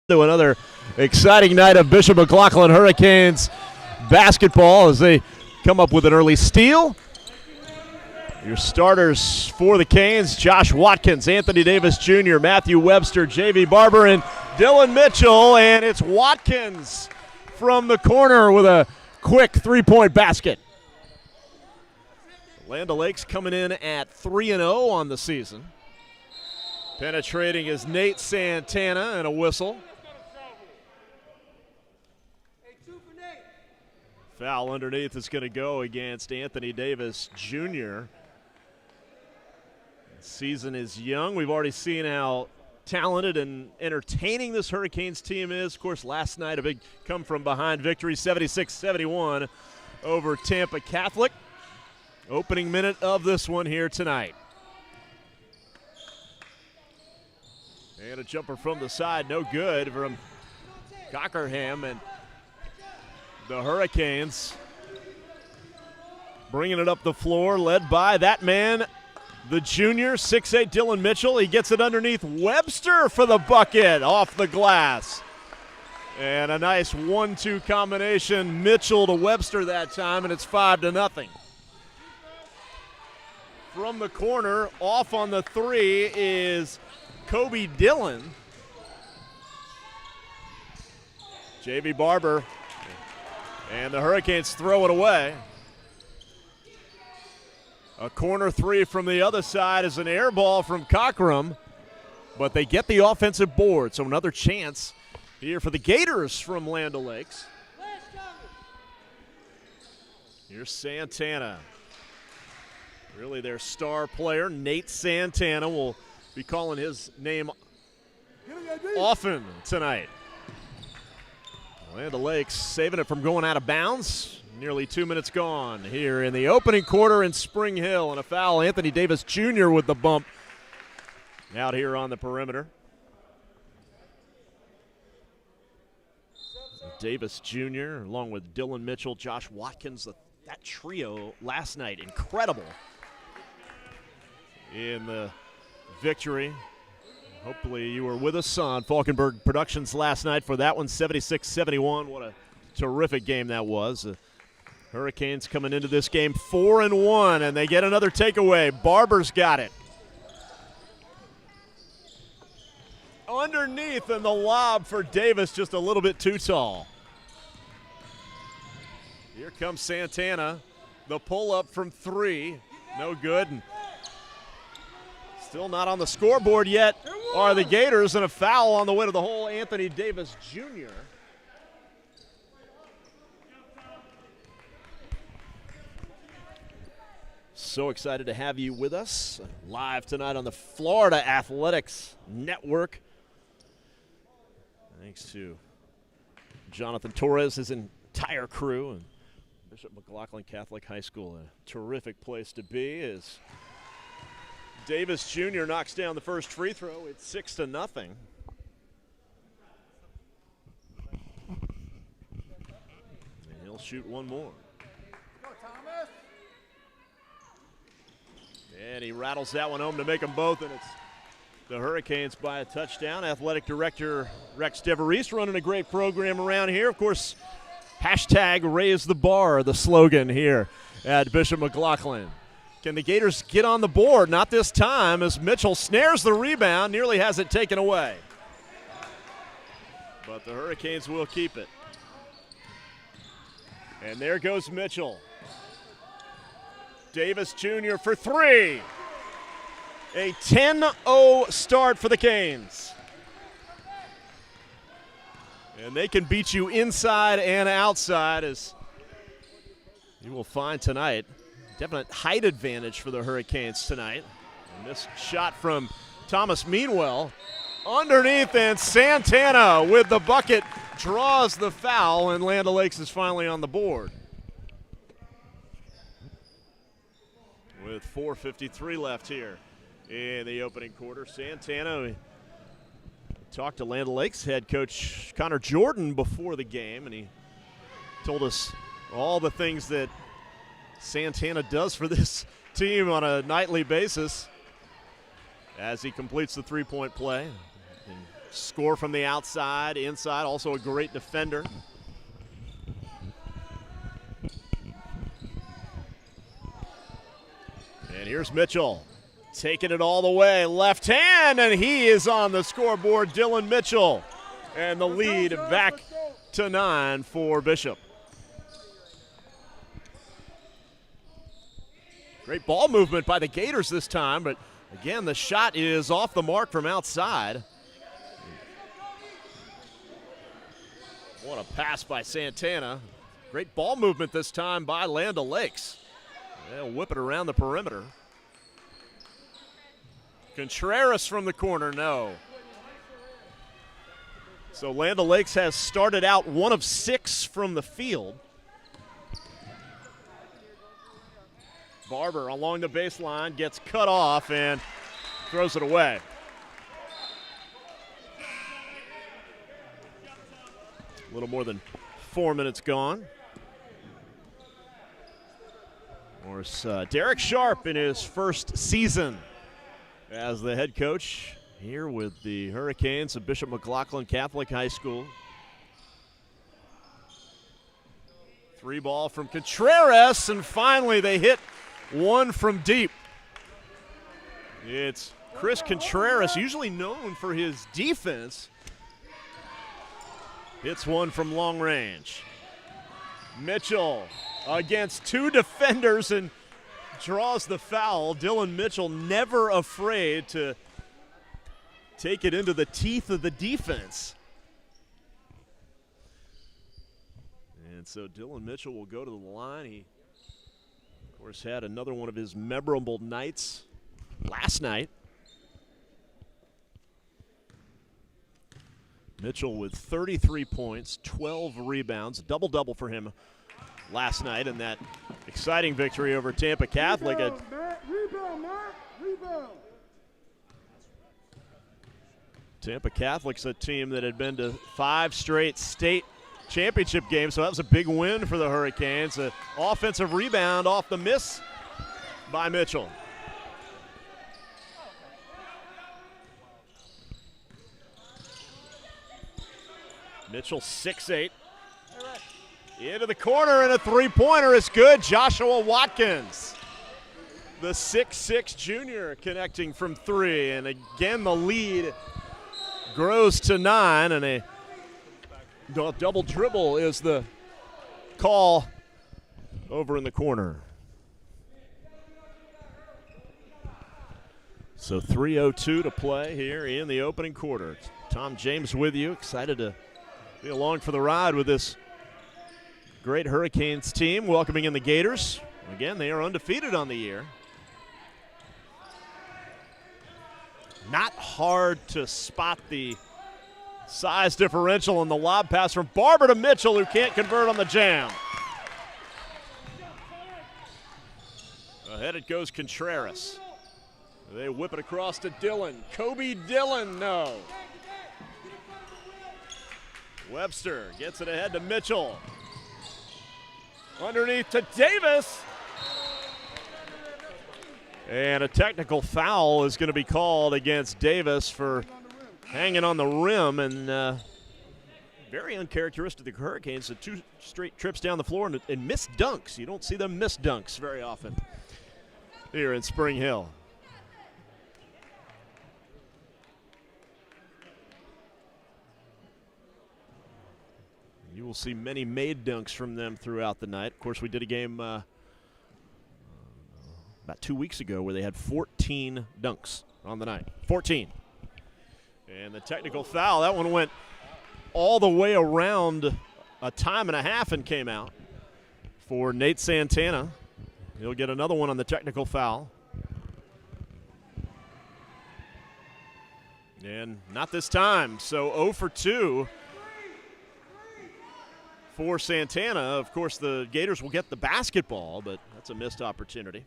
To another exciting night of Bishop McLaughlin Hurricanes basketball as they come up with an early steal. Your starters for the Canes: Josh Watkins, Anthony Davis Jr., Matthew Webster, J.V. Barber, and Dylan Mitchell. And it's Watkins from the corner with a quick three-point basket. Land O'Lakes coming in at 3-0 on the season. Penetrating is Nate Santana, and a whistle. Foul underneath is going to go against Anthony Davis Jr. The season is young. We've already seen how talented and entertaining this Hurricanes team is. Of course, last night a big come-from-behind victory, 76-71 over Tampa Catholic. Opening minute of this one here tonight. And a jumper from the side, no good from Cockerham, and the Hurricanes bringing it up the floor, led by that man, the junior, 6'8", Dylan Mitchell. He gets it underneath Webster for the bucket off the glass. And a nice 1-2 combination, Mitchell to Webster that time, and it's 5-0. From the corner, off on the three is Kobe Dillon. J.V. Barber. And the Hurricanes throw it away. A corner three from the other side is an air ball from Cockrum, but they get the offensive board, so another chance here for the Gators from Land O'Lakes. Here's Santana. Really their star player, Nate Santana. We'll be calling his name often tonight. Land O'Lakes saving it from going out of bounds. Nearly 2 minutes gone here in the opening quarter in Spring Hill. And a foul, Anthony Davis Jr. with the bump out here on the perimeter. Davis Jr. along with Dylan Mitchell, Josh Watkins, that trio last night, incredible in the victory. Hopefully you were with us on Falkenberg Productions last night for that one, 76-71. What a terrific game that was. Hurricanes coming into this game 4-1, and they get another takeaway. Barber's got it. Underneath, and the lob for Davis just a little bit too tall. Here comes Santana. The pull-up from three. No good. And still not on the scoreboard yet are the Gators, and a foul on the way to the hole, Anthony Davis Jr. So excited to have you with us live tonight on the Florida Athletics Network. Thanks to Jonathan Torres, his entire crew, and Bishop McLaughlin Catholic High School. A terrific place to be as Davis Jr. knocks down the first free throw. It's 6-0. And he'll shoot one more. And he rattles that one home to make them both, and it's the Hurricanes by a touchdown. Athletic Director Rex DeVries running a great program around here. Of course, hashtag raise the bar, the slogan here at Bishop McLaughlin. Can the Gators get on the board? Not this time, as Mitchell snares the rebound, nearly has it taken away. But the Hurricanes will keep it. And there goes Mitchell. Davis Jr. for three. A 10-0 start for the Canes. And they can beat you inside and outside, as you will find tonight. Definite height advantage for the Hurricanes tonight. And this shot from Thomas Meanwell underneath, and Santana with the bucket draws the foul, and Land O'Lakes is finally on the board. With 4:53 left here in the opening quarter, Santana, we talked to Land O'Lakes head coach Connor Jordan before the game, and he told us all the things that Santana does for this team on a nightly basis as he completes the three-point play. And Score from the outside, inside, also a great defender. And here's Mitchell, taking it all the way, left hand, and he is on the scoreboard, Dylan Mitchell. And the lead back to 9 for Bishop. Great ball movement by the Gators this time, but again, the shot is off the mark from outside. What a pass by Santana. Great ball movement this time by Land O'Lakes. They'll whip it around the perimeter. Contreras from the corner, no. So Land O'Lakes has started out 1 of 6 from the field. Barber along the baseline gets cut off and throws it away. A little more than 4 minutes gone. Of course, Derek Sharp in his first season as the head coach here with the Hurricanes of Bishop McLaughlin Catholic High School. 3 ball from Contreras, and finally they hit one from deep. It's Chris Contreras, usually known for his defense. Hits one from long range. Mitchell against 2 defenders and draws the foul. Dylan Mitchell never afraid to take it into the teeth of the defense. And so Dylan Mitchell will go to the line. He, of course, had another one of his memorable nights last night. Mitchell with 33 points, 12 rebounds, double-double for him last night in that exciting victory over Tampa Catholic. Rebound. Tampa Catholic's a team that had been to 5 straight state championship games, so that was a big win for the Hurricanes. An offensive rebound off the miss by Mitchell. Mitchell 6'8". Into the corner, and a three-pointer is good. Joshua Watkins, the 6'6" junior, connecting from 3. And again, the lead grows to 9, and a double dribble is the call over in the corner. So 3:02 to play here in the opening quarter. Tom James with you, excited to be along for the ride with this great Hurricanes team, welcoming in the Gators. Again, they are undefeated on the year. Not hard to spot the size differential in the lob pass from Barber to Mitchell, who can't convert on the jam. Ahead it goes Contreras. They whip it across to Dillon. Kobe Dillon, no. Webster gets it ahead to Mitchell. Underneath to Davis. And a technical foul is going to be called against Davis for hanging on the rim, and very uncharacteristic of the Hurricanes. 2 straight trips down the floor and missed dunks. You don't see them miss dunks very often here in Spring Hill. You will see many made dunks from them throughout the night. Of course, we did a game about 2 weeks ago where they had 14 dunks on the night. 14. And the technical foul, that one went all the way around a time and a half and came out for Nate Santana. He'll get another one on the technical foul. And not this time, so 0 for 2 for Santana. Of course, the Gators will get the basketball, but that's a missed opportunity.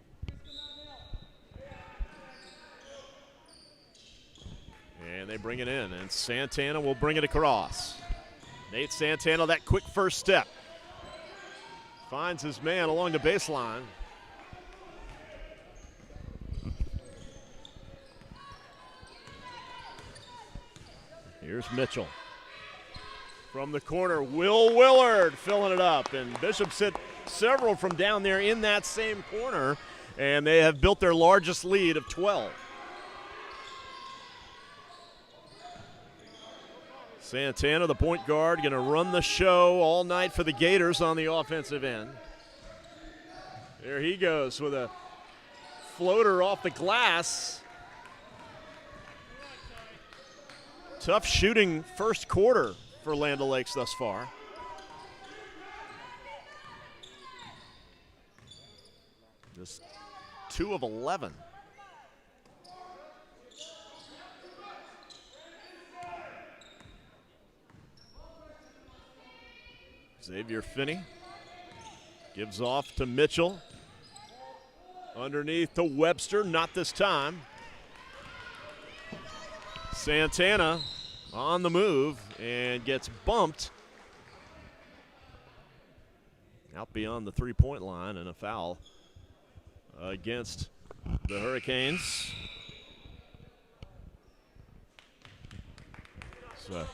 And they bring it in, and Santana will bring it across. Nate Santana, that quick first step. Finds his man along the baseline. Here's Mitchell. From the corner, Will Willard filling it up. And Bishop's hit several from down there in that same corner, and they have built their largest lead of 12. Santana, the point guard, going to run the show all night for the Gators on the offensive end. There he goes with a floater off the glass. Tough shooting first quarter for Land O'Lakes thus far. Just 2 of 11. Xavier Finney gives off to Mitchell. Underneath to Webster, not this time. Santana on the move and gets bumped out beyond the three-point line, and a foul against the Hurricanes. So,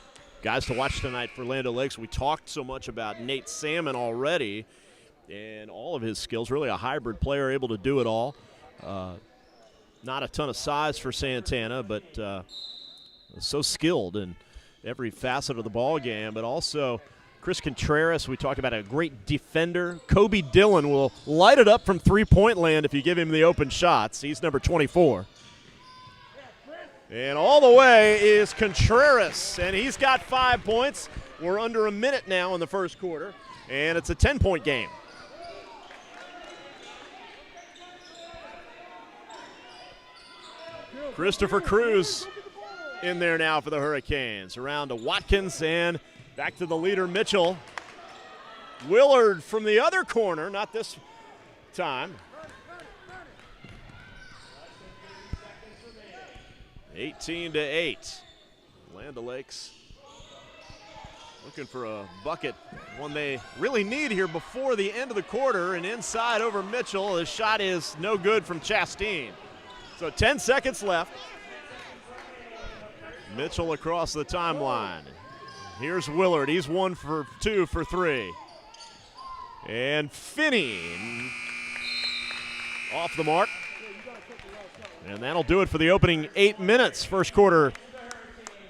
guys to watch tonight for Land O'Lakes. We talked so much about Nate Salmon already and all of his skills. Really a hybrid player, able to do it all. Not a ton of size for Santana, but so skilled in every facet of the ball game. But also Chris Contreras, we talked about, a great defender. Kobe Dillon will light it up from three-point land if you give him the open shots. He's number 24. And all the way is Contreras, and he's got 5 points. We're under a minute now in the first quarter, and it's a 10-point game. Christopher Cruz in there now for the Hurricanes. Around to Watkins and back to the leader, Mitchell. Willard from the other corner, not this time. 18-8. Land O'Lakes looking for a bucket, one they really need here before the end of the quarter. And inside over Mitchell. His shot is no good from Chastain. So 10 seconds left. Mitchell across the timeline. Here's Willard. He's 1 for 2 for 3. And Finney off the mark. And that'll do it for the opening 8 minutes. First quarter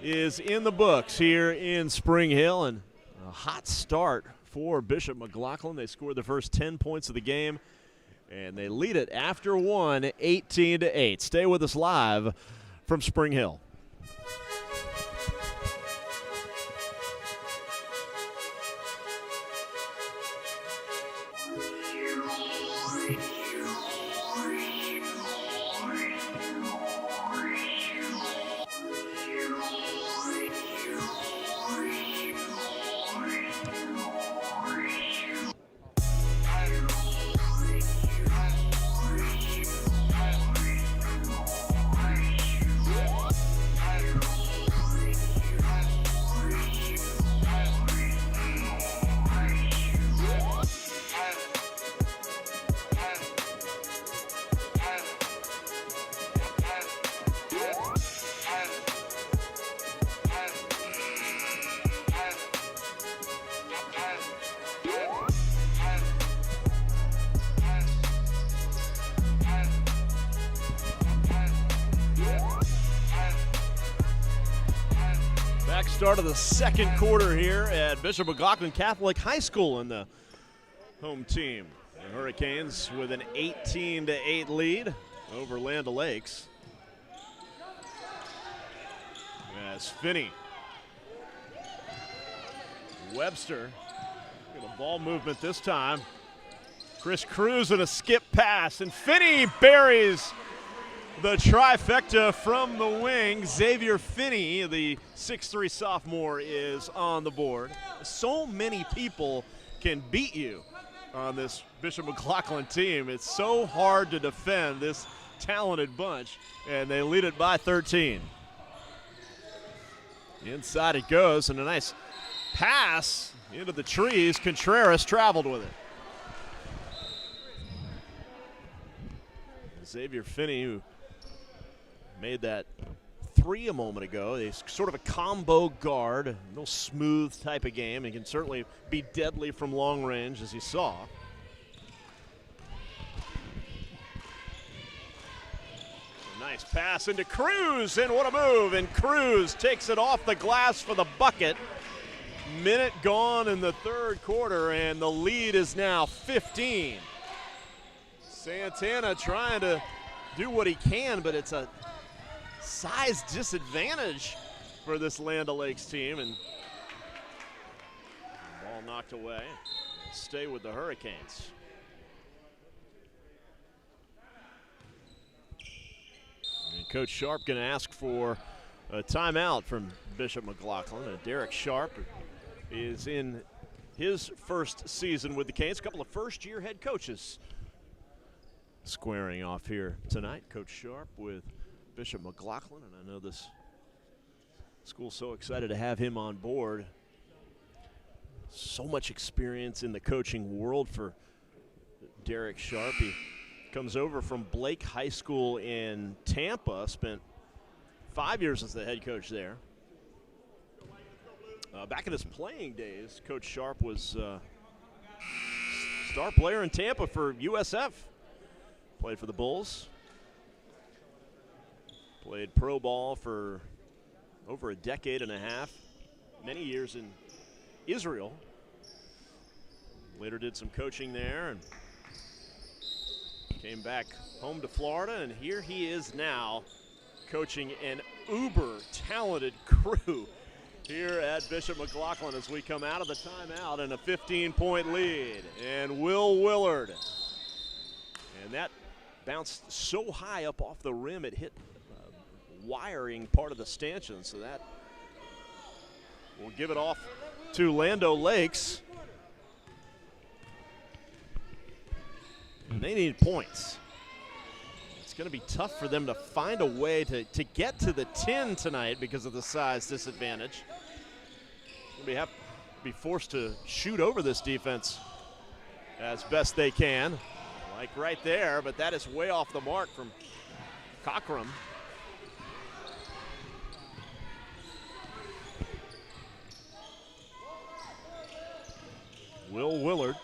is in the books here in Spring Hill, and a hot start for Bishop McLaughlin. They scored the first 10 points of the game, and they lead it after one, 18-8. Stay with us live from Spring Hill. Start of the second quarter here at Bishop McLaughlin Catholic High School in the home team. The Hurricanes with an 18-8 lead over Land O'Lakes. As Finney, Webster, get a ball movement this time. Chris Cruz and a skip pass, and Finney buries the trifecta from the wing. Xavier Finney, the 6'3" sophomore, is on the board. So many people can beat you on this Bishop McLaughlin team. It's so hard to defend this talented bunch, and they lead it by 13. Inside it goes, and a nice pass into the trees. Contreras traveled with it. Xavier Finney, who made that 3 a moment ago. He's sort of a combo guard, a real smooth type of game. He can certainly be deadly from long range, as you saw. Nice pass into Cruz, and what a move, and Cruz takes it off the glass for the bucket. Minute gone in the third quarter, and the lead is now 15. Santana trying to do what he can, but it's a size disadvantage for this Land O'Lakes team, and ball knocked away. Stay with the Hurricanes. And Coach Sharp going to ask for a timeout from Bishop McLaughlin. Derek Sharp is in his first season with the Canes. A couple of first-year head coaches squaring off here tonight. Coach Sharp with Bishop McLaughlin, and I know this school's so excited to have him on board. So much experience in the coaching world for Derek Sharp. He comes over from Blake High School in Tampa, spent 5 years as the head coach there. Back in his playing days, Coach Sharp was star player in Tampa for USF. Played for the Bulls. Played pro ball for over a decade and a half. Many years in Israel. Later did some coaching there and came back home to Florida, and here he is now coaching an uber talented crew here at Bishop McLaughlin as we come out of the timeout and a 15-point lead. And Will Willard. And that bounced so high up off the rim it hit wiring part of the stanchion, so that will give it off to Land O'Lakes. And they need points. It's going to be tough for them to find a way to get to the 10 tonight because of the size disadvantage. We have to be forced to shoot over this defense as best they can. Like right there, but that is way off the mark from Cockrum. Will Willard,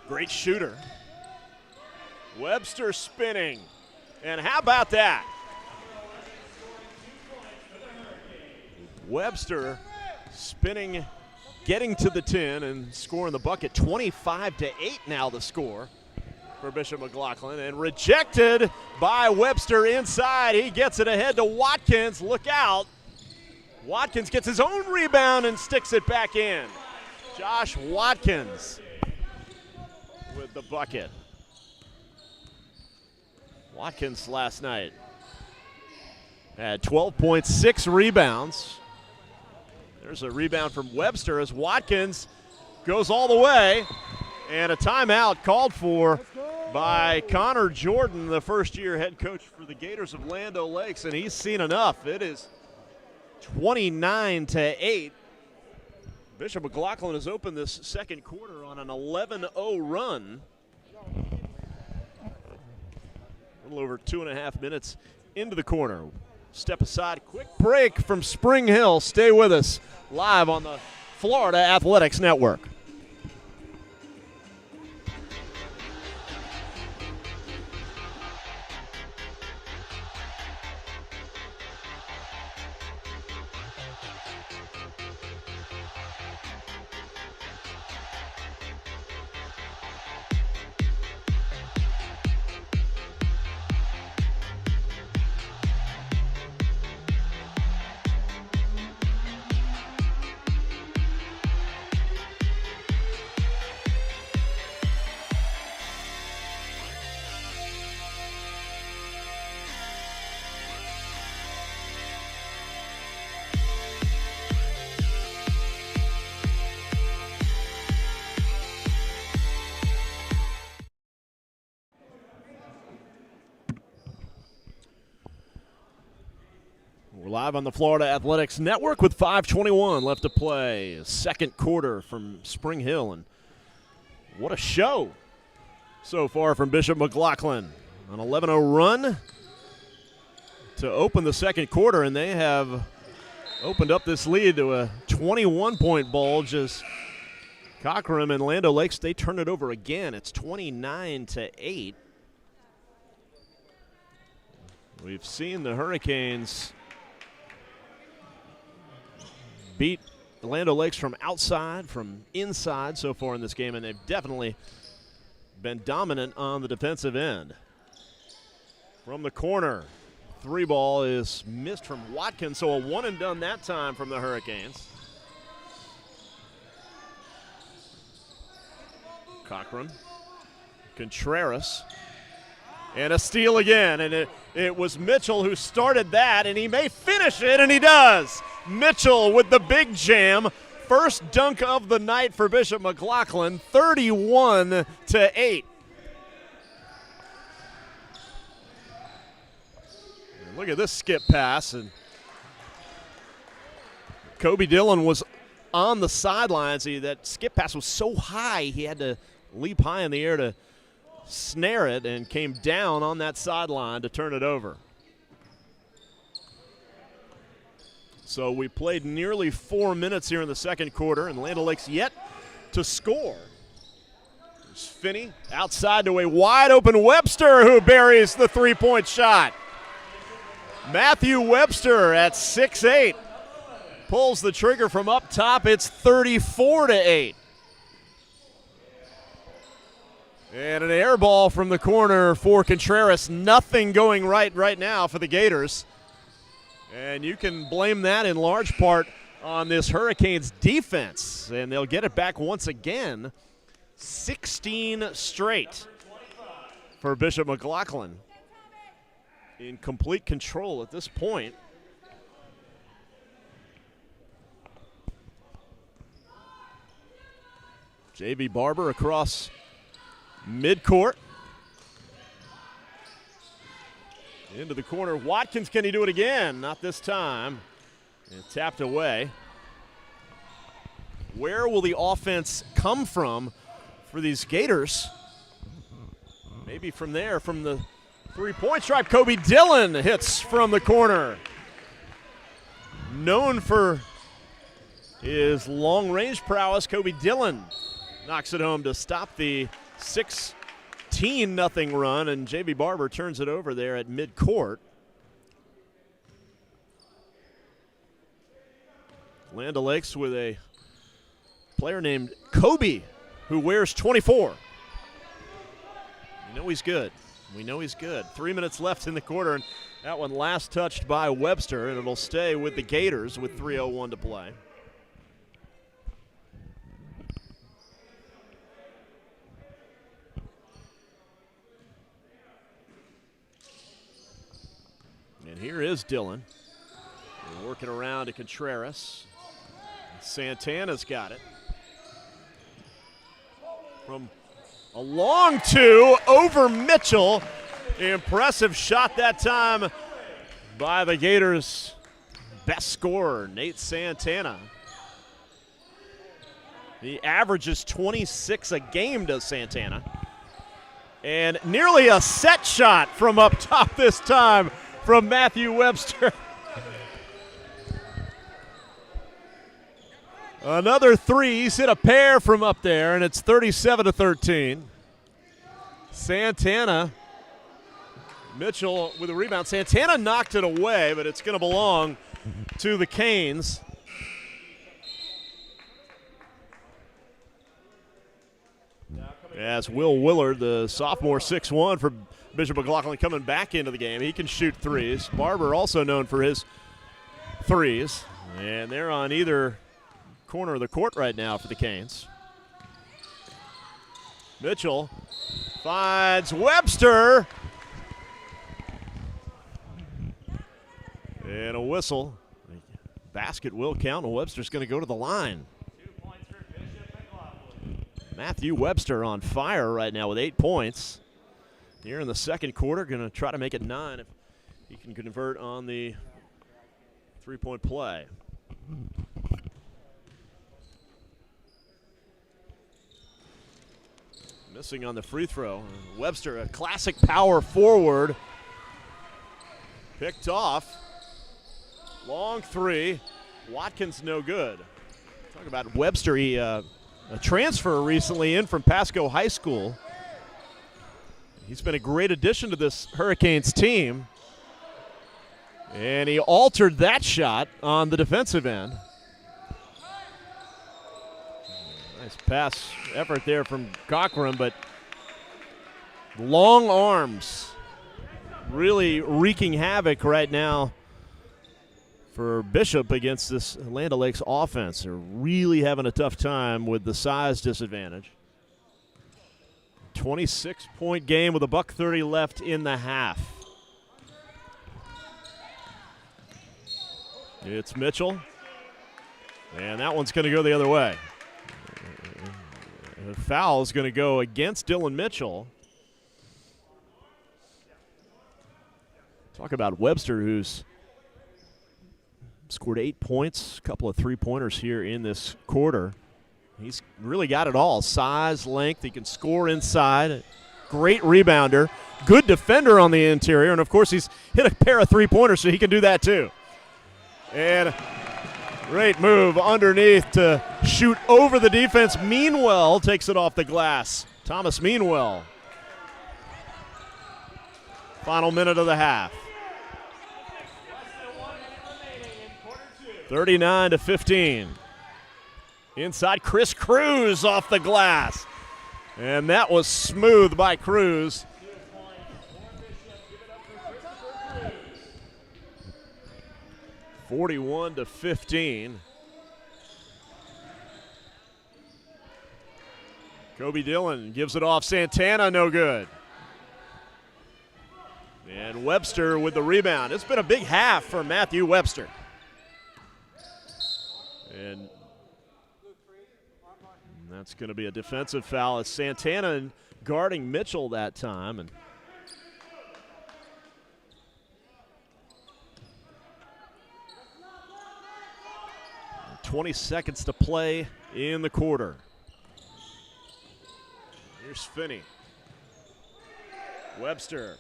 great shooter. Webster spinning, and how about that? Webster spinning, getting to the 10 and scoring the bucket. 25-8 now the score for Bishop McLaughlin, and rejected by Webster inside. He gets it ahead to Watkins. Look out. Watkins gets his own rebound and sticks it back in. Josh Watkins with the bucket. Watkins last night had 12.6 rebounds. There's a rebound from Webster as Watkins goes all the way, and a timeout called for by Connor Jordan, the first-year head coach for the Gators of Land O'Lakes, and he's seen enough. It is 29-8. Bishop McLaughlin has opened this second quarter on an 11-0 run. A little over 2.5 minutes into the corner. Step aside, quick break from Spring Hill. Stay with us live on the Florida Athletics Network. We're live on the Florida Athletics Network with 5:21 left to play. Second quarter from Spring Hill, and what a show so far from Bishop McLaughlin. An 11-0 run to open the second quarter, and they have opened up this lead to a 21-point bulge as Cochran and Land O'Lakes, they turn it over again. It's 29-8. We've seen the Hurricanes beat Land O'Lakes from outside, from inside so far in this game, and they've definitely been dominant on the defensive end. From the corner, three ball is missed from Watkins, so a one and done that time from the Hurricanes. Cochran, Contreras, and a steal again, and it was Mitchell who started that, and he may finish it, and he does. Mitchell with the big jam. First dunk of the night for Bishop McLaughlin, 31-8. Look at this skip pass, and Kobe Dillon was on the sidelines. That skip pass was so high he had to leap high in the air to snare it, and came down on that sideline to turn it over. So we played nearly 4 minutes here in the second quarter, and Land O'Lakes yet to score. There's Finney outside to a wide open Webster, who buries the three-point shot. Matthew Webster at 6'8" pulls the trigger from up top. It's 34-8. And an air ball from the corner for Contreras. Nothing going right now for the Gators. And you can blame that in large part on this Hurricanes defense. And they'll get it back once again. 16 straight for Bishop McLaughlin. In complete control at this point. J.V. Barber across midcourt. Into the corner. Watkins, can he do it again? Not this time. And tapped away. Where will the offense come from for these Gators? Maybe from there, from the three-point stripe. Kobe Dillon hits from the corner. Known for his long-range prowess, Kobe Dillon knocks it home to stop the 16-0 run, and J.B. Barber turns it over there at midcourt. Land O'Lakes with a player named Kobe, who wears 24. You know he's good. We know he's good. 3 minutes left in the quarter, and that one last touched by Webster, and it'll stay with the Gators with 3:01 to play. And here is Dillon. They're working around to Contreras. Santana's got it. From a long two over Mitchell. Impressive shot that time by the Gators' best scorer, Nate Santana. He averages 26 a game, does Santana. And nearly a set shot from up top this time from Matthew Webster. Another three. He's hit a pair from up there, and it's 37-13. Santana, Mitchell with a rebound. Santana knocked it away, but it's going to belong to the Canes. As Will Willard, the sophomore, 6'1", for Bishop McLaughlin, coming back into the game. He can shoot threes. Barber also known for his threes. And they're on either corner of the court right now for the Canes. Mitchell finds Webster. And a whistle. Basket will count, and Webster's going to go to the line. 2 points for Bishop McLaughlin. Matthew Webster on fire right now with 8 points. Here in the second quarter, going to try to make it 9 if he can convert on the three-point play. Missing on the free throw. Webster, a classic power forward, Picked off. Long three. Watkins no good. Talk about Webster. He a transfer recently in from Pasco High School. He's been a great addition to this Hurricanes team. And he altered that shot on the defensive end. Nice pass effort there from Cochran, but long arms really wreaking havoc right now for Bishop against this Land O'Lakes offense. They're really having a tough time with the size disadvantage. 26-point game with $1:30 left in the half. It's Mitchell, and that one's going to go the other way. The foul is going to go against Dylan Mitchell. Talk about Webster, who's scored 8 points, a couple of three-pointers here in this quarter. He's really got it all. Size, length, he can score inside. Great rebounder, good defender on the interior, and of course he's hit a pair of three-pointers, so he can do that too. And great move underneath to shoot over the defense. Meanwell takes it off the glass. Thomas Meanwell. Final minute of the half. 39-15. Inside, Chris Cruz off the glass. And that was smooth by Cruz. (41-15). Kobe Dillon gives it off. Santana, no good. And Webster with the rebound. It's been a big half for Matthew Webster. And that's going to be a defensive foul as Santana guarding Mitchell that time. And 20 seconds to play in the quarter. Here's Finney. Webster.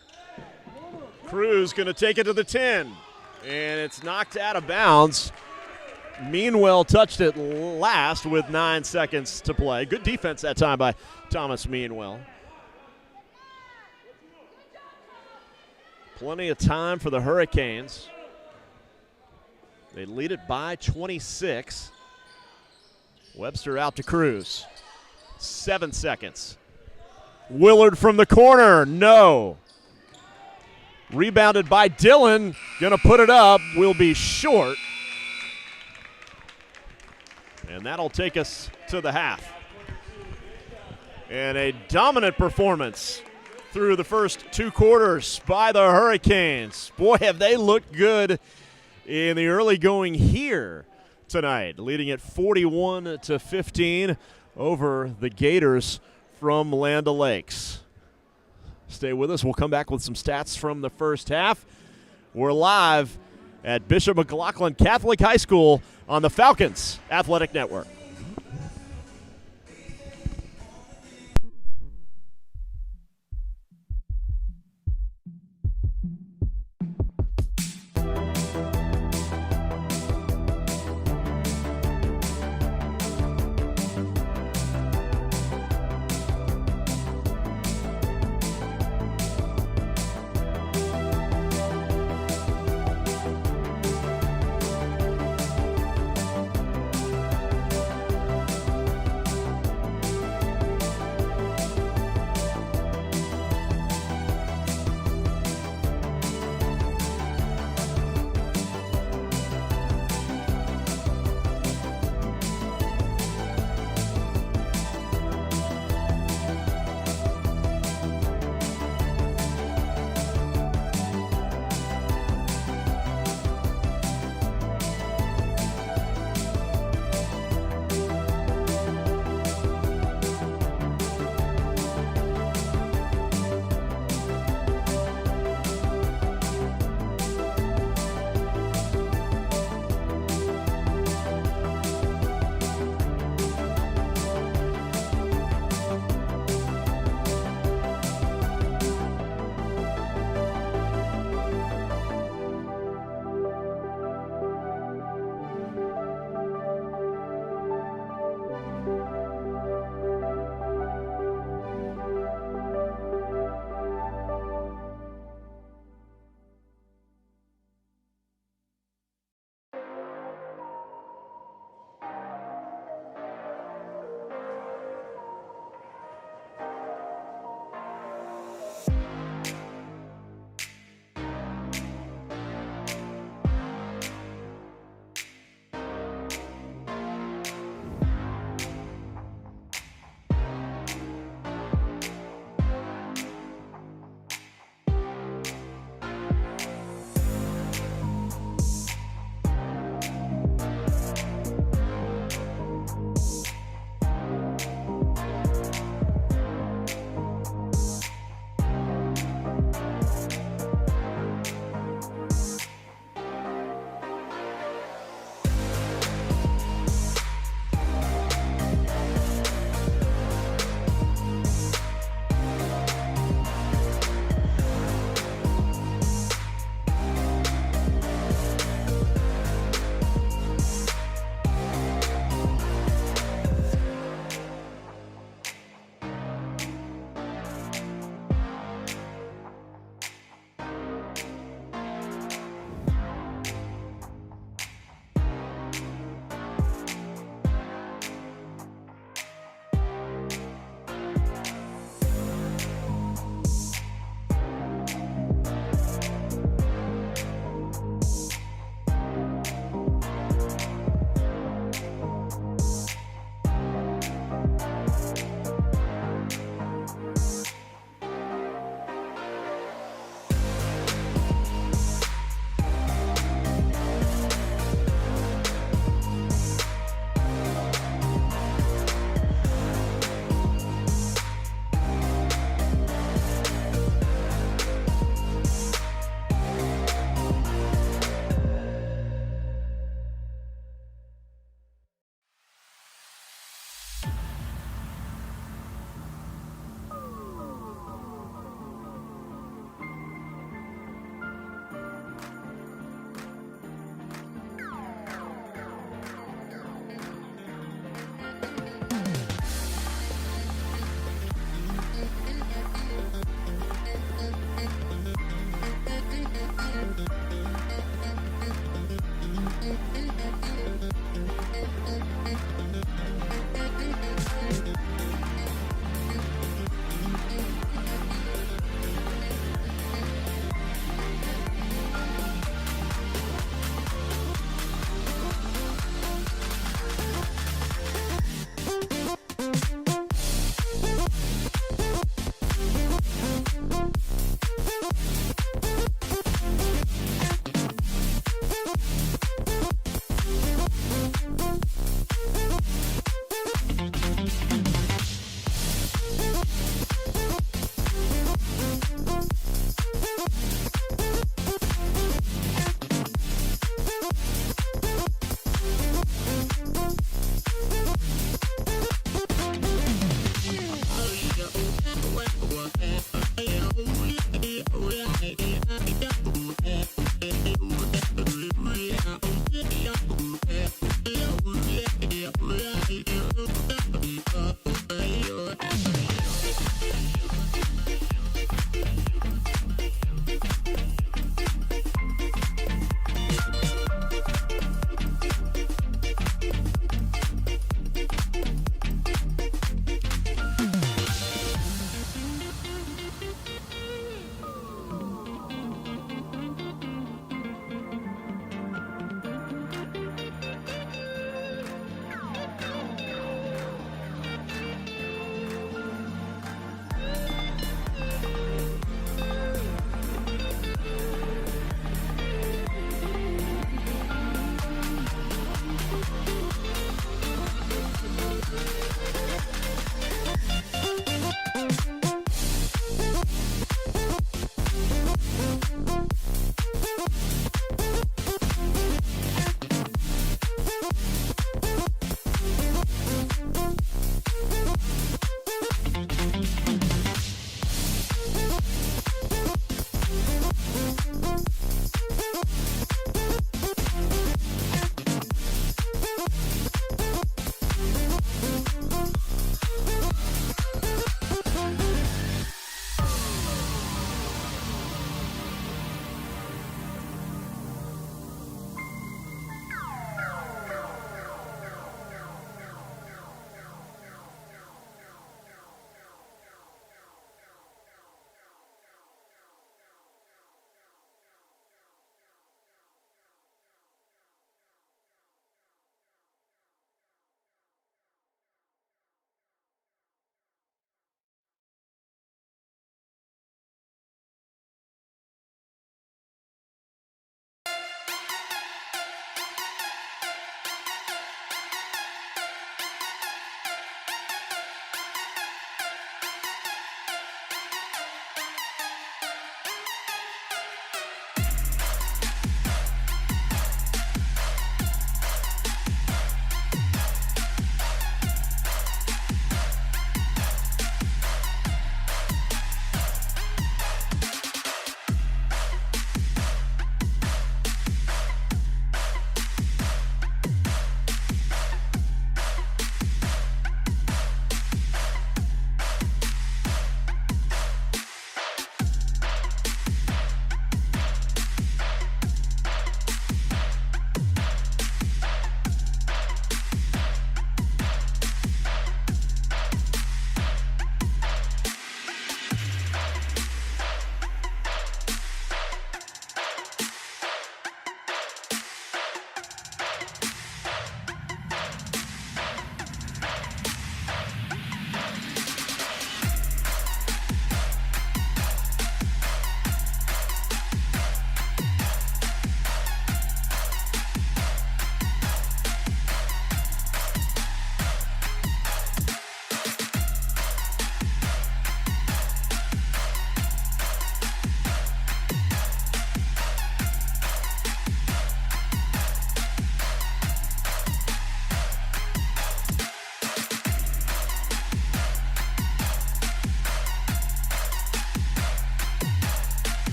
Cruz going to take it to the 10. And it's knocked out of bounds. Meanwell touched it last with 9 seconds to play. Good defense that time by Thomas Meanwell. Plenty of time for the Hurricanes. They lead it by 26. Webster out to Cruz. 7 seconds. Willard from the corner, no. Rebounded by Dillon, gonna put it up, will be short. And that'll take us to the half. And a dominant performance through the first 2 quarters by the Hurricanes. Boy, have they looked good in the early going here tonight, leading at 41-15 over the Gators from Land O'Lakes. Stay with us. We'll come back with some stats from the first half. We're live at Bishop McLaughlin Catholic High School on the Falcons Athletic Network.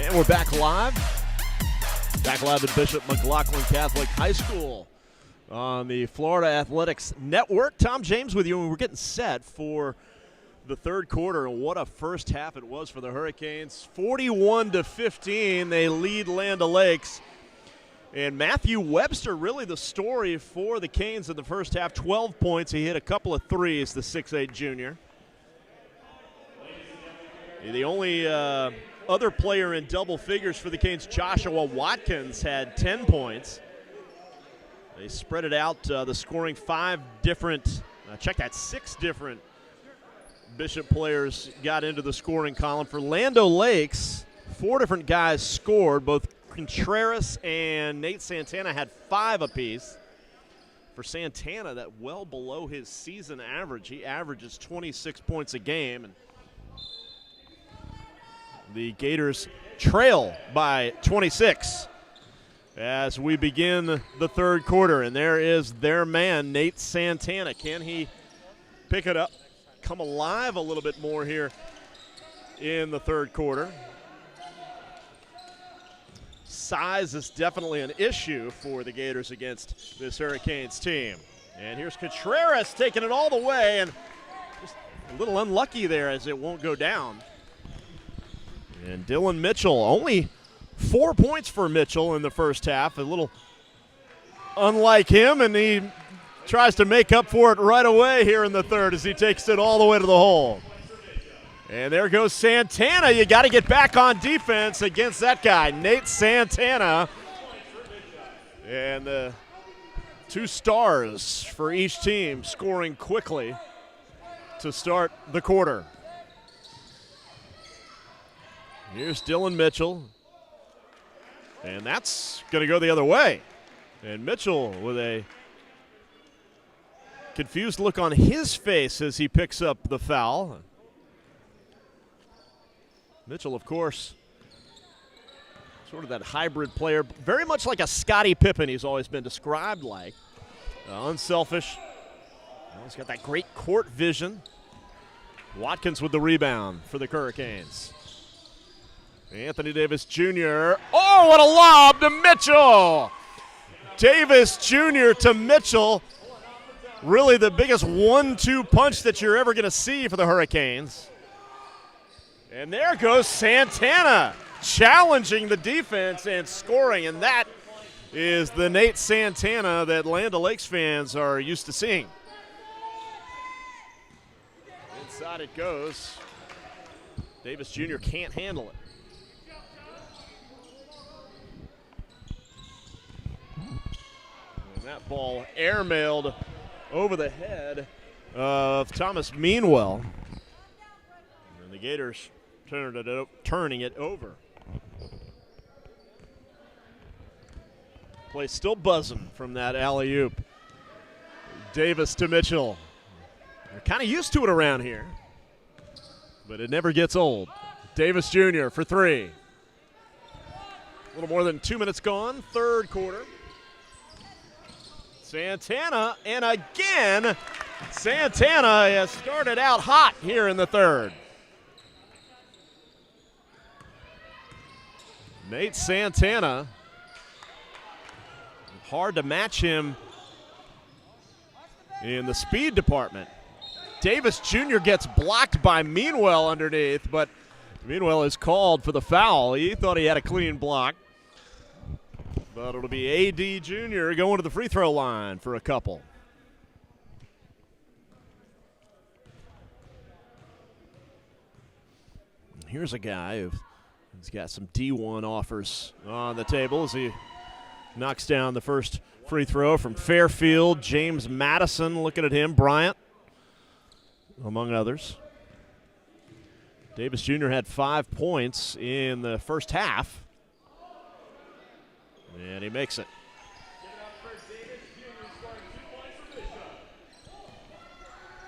And we're back live. Back live at Bishop McLaughlin Catholic High School on the Florida Athletics Network. Tom James with you, and we're getting set for the third quarter. And what a first half it was for the Hurricanes. 41-15, they lead Land O'Lakes. And Matthew Webster, really the story for the Canes in the first half. 12 points. He hit a couple of threes, the 6'8 junior. The only other player in double figures for the Canes, Joshua Watkins, had 10 points. They spread it out, the scoring 5 different, check that, 6 different Bishop players got into the scoring column. For Land O'Lakes, 4 different guys scored. Both Contreras and Nate Santana had 5 apiece. For Santana, that well below his season average. He averages 26 points a game. And the Gators trail by 26 as we begin the third quarter. And there is their man, Nate Santana. Can he pick it up, come alive a little bit more here in the third quarter? Size is definitely an issue for the Gators against this Hurricanes team. And here's Contreras taking it all the way, and just a little unlucky there as it won't go down. And Dylan Mitchell, only 4 points for Mitchell in the first half. A little unlike him, and he tries to make up for it right away here in the third as he takes it all the way to the hole. And there goes Santana. You got to get back on defense against that guy, Nate Santana. And the 2 stars for each team scoring quickly to start the quarter. Here's Dylan Mitchell. And that's going to go the other way. And Mitchell with a confused look on his face as he picks up the foul. Mitchell, of course, sort of that hybrid player, very much like a Scottie Pippen he's always been described like. Unselfish. He's got that great court vision. Watkins with the rebound for the Hurricanes. Anthony Davis Jr. Oh, what a lob to Mitchell! Davis Jr. to Mitchell. Really the biggest 1-2 punch that you're ever going to see for the Hurricanes. And there goes Santana, challenging the defense and scoring. And that is the Nate Santana that Land O'Lakes fans are used to seeing. Inside it goes. Davis Jr. can't handle it. And that ball airmailed over the head of Thomas Meanwell. And the Gators turning it over. Play still buzzing from that alley-oop. Davis to Mitchell. They're kind of used to it around here, but it never gets old. Davis Jr. for 3. A little more than 2 minutes gone, third quarter. Santana, and again, Santana has started out hot here in the third. Nate Santana, hard to match him in the speed department. Davis Jr. gets blocked by Meanwell underneath, but Meanwell is called for the foul. He thought he had a clean block. But it'll be A.D. Jr. going to the free throw line for a couple. Here's a guy who's got some D1 offers on the table as he knocks down the first free throw from Fairfield. James Madison, looking at him, Bryant, among others. Davis Jr. had 5 points in the first half. And he makes it.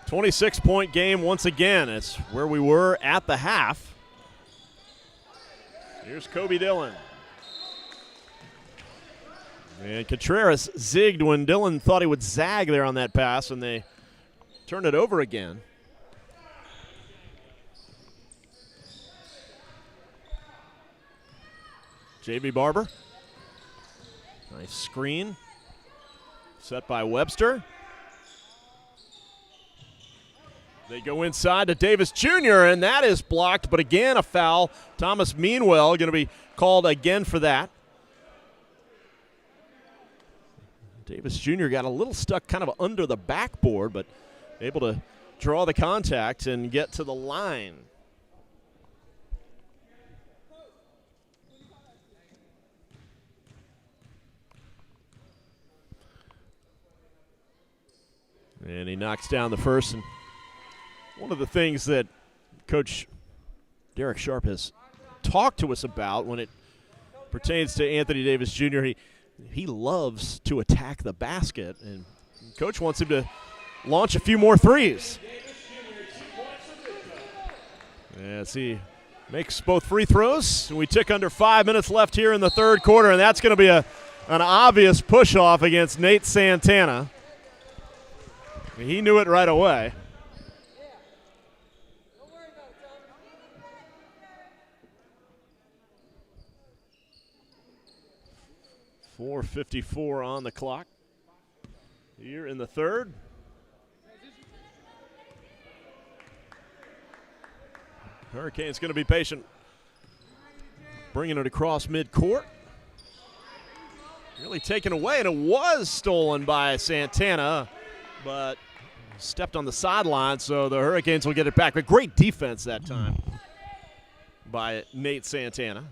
26-point game once again. It's where we were at the half. Here's Kobe Dillon. And Contreras zigged when Dillon thought he would zag there on that pass, and they turned it over again. J.B. Barber. Nice screen. Set by Webster. They go inside to Davis Jr., and that is blocked, but again a foul. Thomas Meanwell going to be called again for that. Davis Jr. got a little stuck kind of under the backboard, but able to draw the contact and get to the line. And he knocks down the first. And one of the things that Coach Derek Sharp has talked to us about when it pertains to Anthony Davis Jr., he loves to attack the basket, and Coach wants him to launch a few more threes. As he makes both free throws, we tick under 5 minutes left here in the third quarter, and that's going to be an obvious push-off against Nate Santana. He knew it right away. 4:54 on the clock here in the third. Hurricanes going to be patient, bringing it across midcourt. Really taken away, and it was stolen by Santana, but stepped on the sideline, so the Hurricanes will get it back. But great defense that time by Nate Santana.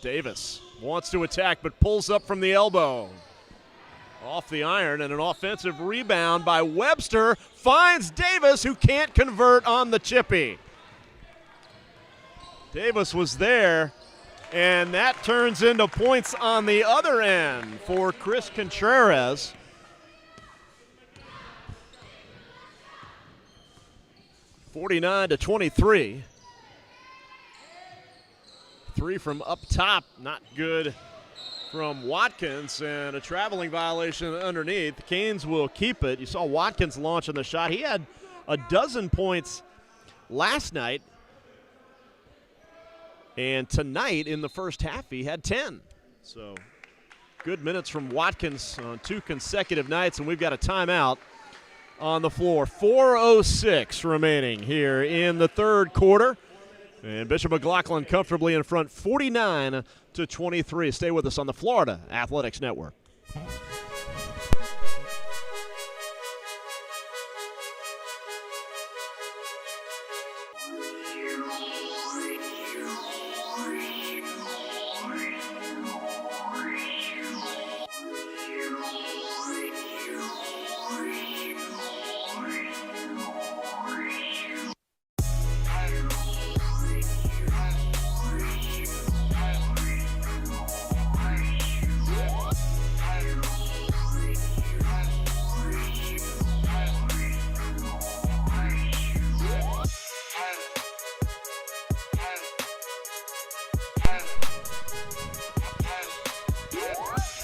Davis wants to attack, but pulls up from the elbow. Off the iron, and an offensive rebound by Webster finds Davis, who can't convert on the chippy. Davis was there, and that turns into points on the other end for Chris Contreras. (49-23). Three from up top, not good from Watkins, and a traveling violation underneath. The Canes will keep it. You saw Watkins launching the shot. He had a dozen points last night, and tonight in the first half he had 10. So good minutes from Watkins on 2 consecutive nights, and we've got a timeout on the floor. 4:06 remaining here in the third quarter. And Bishop McLaughlin comfortably in front, 49-23. Stay with us on the Florida Athletics Network.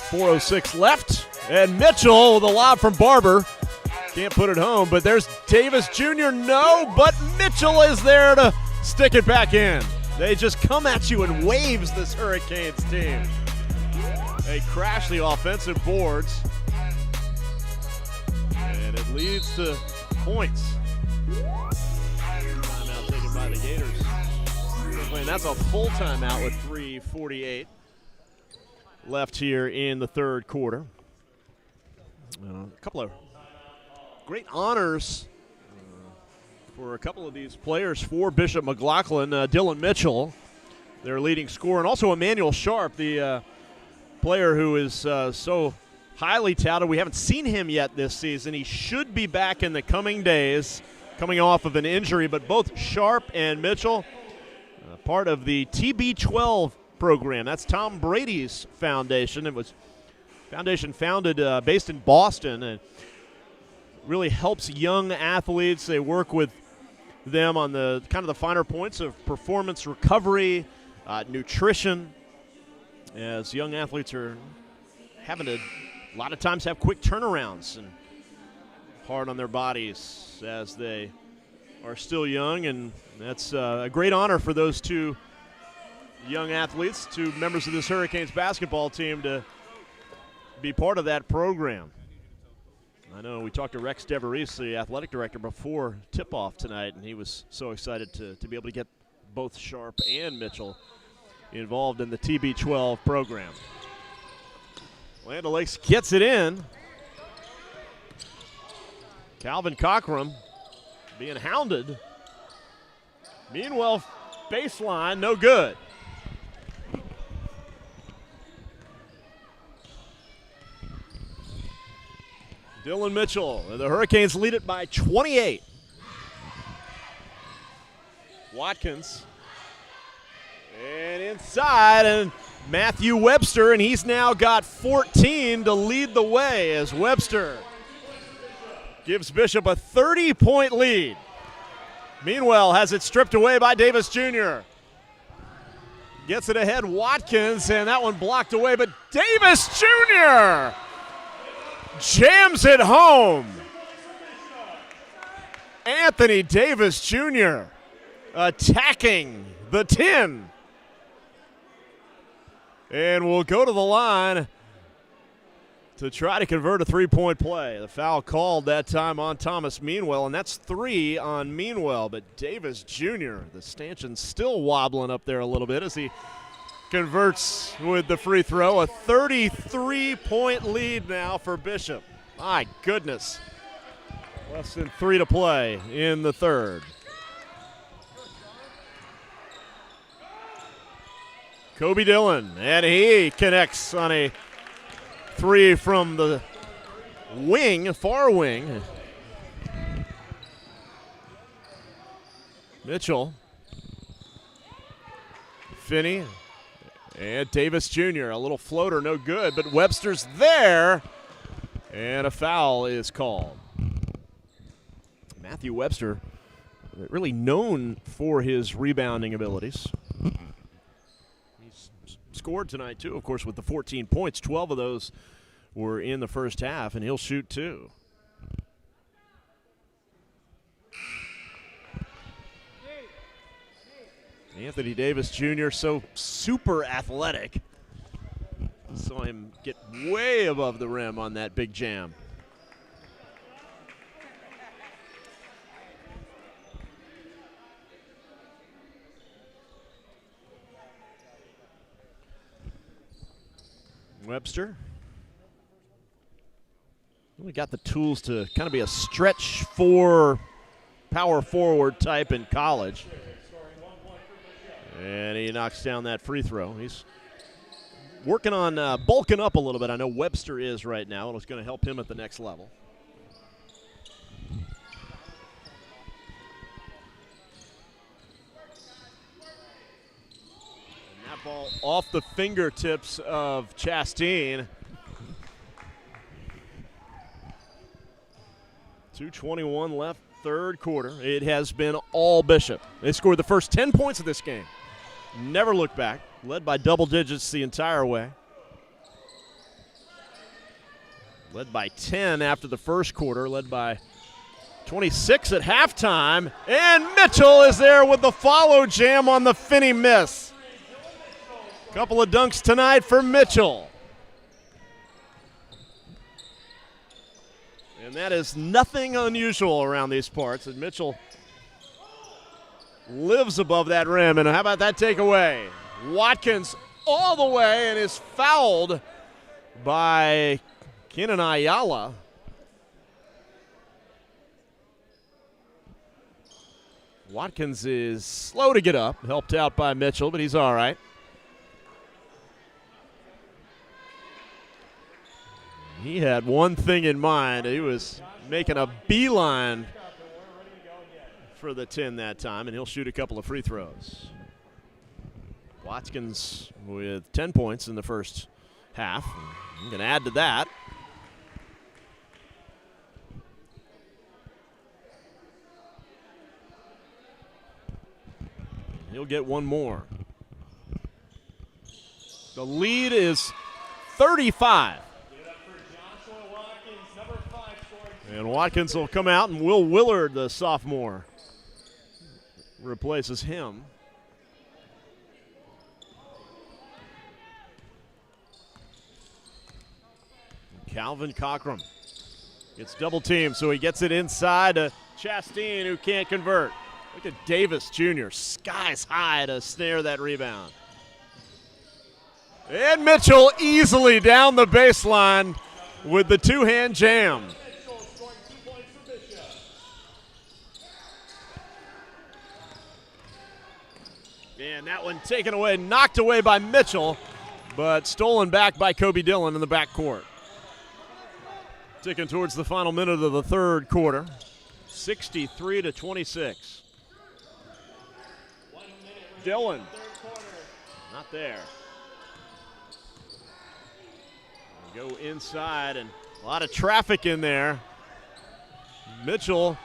4:06 left, and Mitchell with a lob from Barber. Can't put it home, but there's Davis Jr. No, but Mitchell is there to stick it back in. They just come at you in waves, this Hurricanes team. They crash the offensive boards, and it leads to points. Timeout taken by the Gators. And that's a full timeout with 3:48 left here in the third quarter. A couple of great honors for a couple of these players for Bishop McLaughlin. Dylan Mitchell, their leading scorer, and also Emmanuel Sharp, the player who is so highly touted. We haven't seen him yet this season. He should be back in the coming days, coming off of an injury, but both Sharp and Mitchell, part of the TB12 program. That's Tom Brady's foundation. It was a foundation founded based in Boston, and really helps young athletes. They work with them on the kind of the finer points of performance recovery, nutrition, as young athletes are having to a lot of times have quick turnarounds and hard on their bodies as they are still young, and that's a great honor for those two young athletes, two members of this Hurricanes basketball team, to be part of that program. I know we talked to Rex DeVries, the athletic director, before tip-off tonight, and he was so excited to be able to get both Sharp and Mitchell involved in the TB12 program. Land O'Lakes gets it in. Calvin Cockrum being hounded. Meanwhile, baseline, no good. Dylan Mitchell, the Hurricanes lead it by 28. Watkins, and inside, and Matthew Webster, and he's now got 14 to lead the way as Webster gives Bishop a 30-point lead. Meanwhile, has it stripped away by Davis Jr. Gets it ahead, Watkins, and that one blocked away, but Davis Jr. jams it home. Anthony Davis Jr. attacking the 10. And we'll go to the line to try to convert a three-point play. The foul called that time on Thomas Meanwell, and that's 3 on Meanwell. But Davis Jr., the stanchion's still wobbling up there a little bit as he converts with the free throw. A 33-point lead now for Bishop. My goodness. Less than 3 to play in the third. Kobe Dillon, and he connects on a 3 from the wing, far wing. Mitchell, Finney, and Davis Jr. A little floater, no good, but Webster's there, and a foul is called. Matthew Webster, really known for his rebounding abilities. Scored tonight, too, of course, with the 14 points. 12 of those were in the first half, and he'll shoot 2. Anthony Davis Jr., so super athletic. Saw him get way above the rim on that big jam. Webster really got the tools to kind of be a stretch 4 power forward type in college. And he knocks down that free throw. He's working on bulking up a little bit. I know Webster is right now, and it's going to help him at the next level. Ball off the fingertips of Chastain. 2:21 left, third quarter. It has been all Bishop. They scored the first 10 points of this game. Never looked back. Led by double digits the entire way. Led by 10 after the first quarter. Led by 26 at halftime. And Mitchell is there with the follow jam on the Finney miss. Couple of dunks tonight for Mitchell. And that is nothing unusual around these parts. And Mitchell lives above that rim. And how about that takeaway? Watkins all the way and is fouled by Kenan Ayala. Watkins is slow to get up, helped out by Mitchell, but he's all right. He had one thing in mind. He was making a beeline for the 10 that time, and he'll shoot a couple of free throws. Watkins with 10 points in the first half. I'm going to add to that. He'll get one more. The lead is 35. And Watkins will come out, and Will Willard, the sophomore, replaces him. Calvin Cockrum gets double teamed, so he gets it inside to Chastain, who can't convert. Look at Davis Jr., skies high to snare that rebound. And Mitchell easily down the baseline with the two-hand jam. And that one taken away, knocked away by Mitchell, but stolen back by Kobe Dillon in the backcourt. Ticking towards the final minute of the third quarter, 63-26. Dillon, not there. Go inside, and a lot of traffic in there. Mitchell